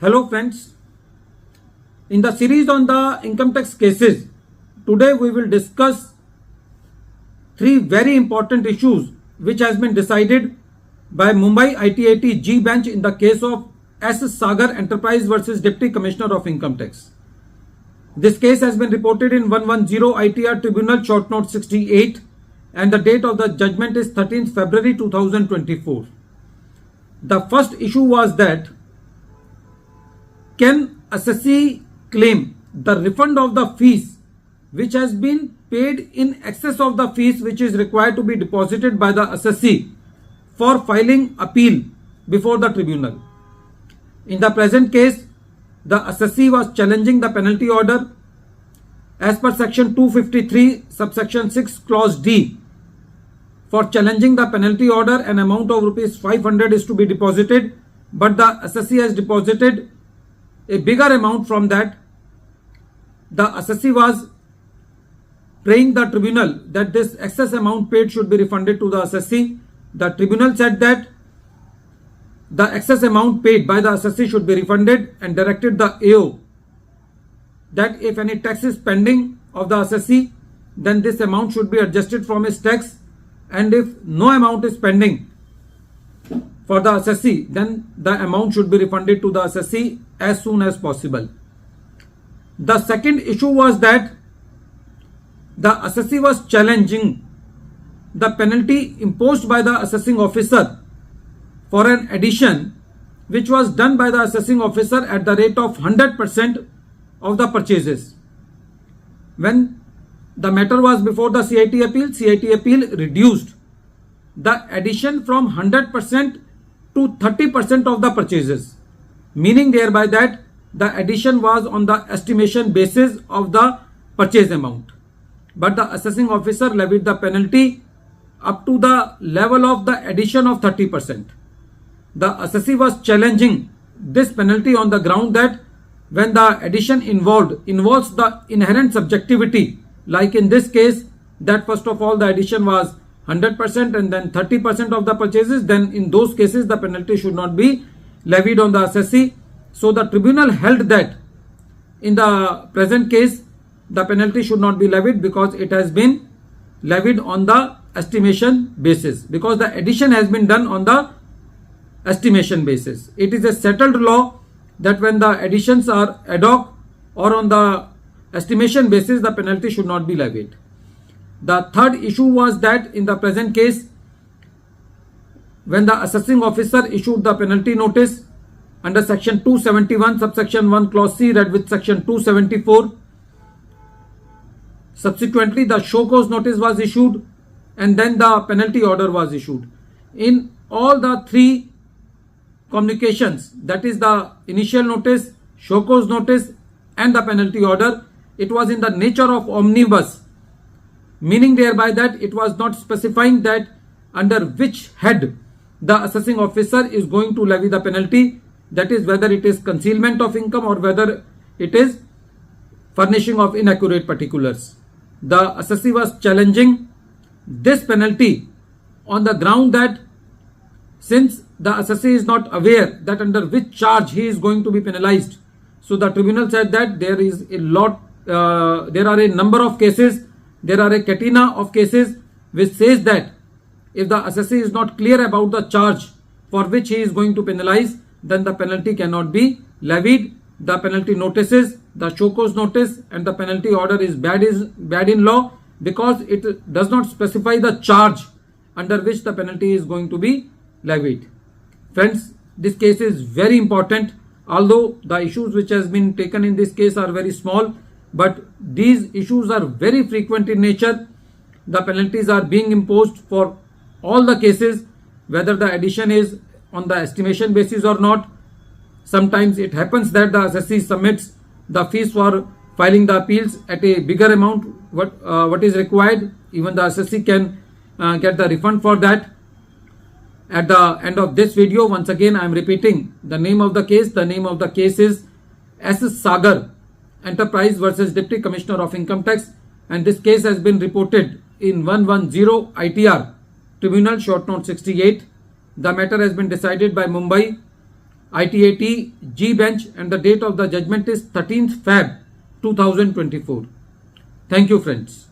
Hello friends, in the series on the income tax cases, today we will discuss three very important issues which has been decided by Mumbai ITAT G bench in the case of S. Sagar Enterprise versus Deputy Commissioner of Income Tax. This case has been reported in 110 ITR Tribunal Short Note 68 and the date of the judgment is 13th February 2024. The first issue was that can assessee claim the refund of the fees which has been paid in excess of the fees which is required to be deposited by the assessee for filing appeal before the tribunal. In the present case, the assessee was challenging the penalty order as per section 253 subsection 6 clause D. For challenging the penalty order, an amount of rupees 500 is to be deposited, but the assessee has deposited a bigger amount from that. The assessee was praying the tribunal that this excess amount paid should be refunded to the assessee. The tribunal said that the excess amount paid by the assessee should be refunded and directed the AO that if any tax is pending of the assessee, then this amount should be adjusted from his tax, and if no amount is pending for the assessee, then the amount should be refunded to the assessee as soon as possible. The second issue was that the assessee was challenging the penalty imposed by the assessing officer for an addition which was done by the assessing officer at the rate of 100% of the purchases. When the matter was before the CIT appeal reduced the addition from 100% to 30% of the purchases, meaning thereby that the addition was on the estimation basis of the purchase amount, but the assessing officer levied the penalty up to the level of the addition of 30%. The assessee was challenging this penalty on the ground that when the addition involves the inherent subjectivity, like in this case, that first of all the addition was 100% and then 30% of the purchases, then in those cases the penalty should not be levied on the assessee. So the tribunal held that in the present case the penalty should not be levied because it has been levied on the estimation basis, because the addition has been done on the estimation basis. It is a settled law that when the additions are ad hoc or on the estimation basis, the penalty should not be levied. The third issue was that in the present case, when the assessing officer issued the penalty notice under section 271 subsection 1 clause C read with section 274, subsequently the show cause notice was issued and then the penalty order was issued. In all the three communications, that is the initial notice, show cause notice and the penalty order, it was in the nature of omnibus, meaning thereby that it was not specifying that under which head the assessing officer is going to levy the penalty, that is whether it is concealment of income or whether it is furnishing of inaccurate particulars. The assessee was challenging this penalty on the ground that since the assessee is not aware that under which charge he is going to be penalized, so the tribunal said that there are a number of cases, there are a catena of cases which says that if the assessee is not clear about the charge for which he is going to penalize, then the penalty cannot be levied. The penalty notices, the show cause notice and the penalty order is bad in law because it does not specify the charge under which the penalty is going to be levied. Friends, this case is very important. Although the issues which has been taken in this case are very small, but these issues are very frequent in nature. The penalties are being imposed for all the cases, whether the addition is on the estimation basis or not. Sometimes it happens that the assessee submits the fees for filing the appeals at a bigger amount what is required. Even the assessee can get the refund for that. At the end of this video, once again I am repeating the name of the case. The name of the case is S. Sagar Enterprise versus Deputy Commissioner of Income Tax, and this case has been reported in 110 ITR Tribunal Short Note 68. The matter has been decided by Mumbai ITAT G bench, and the date of the judgment is 13th Feb 2024. Thank you, friends.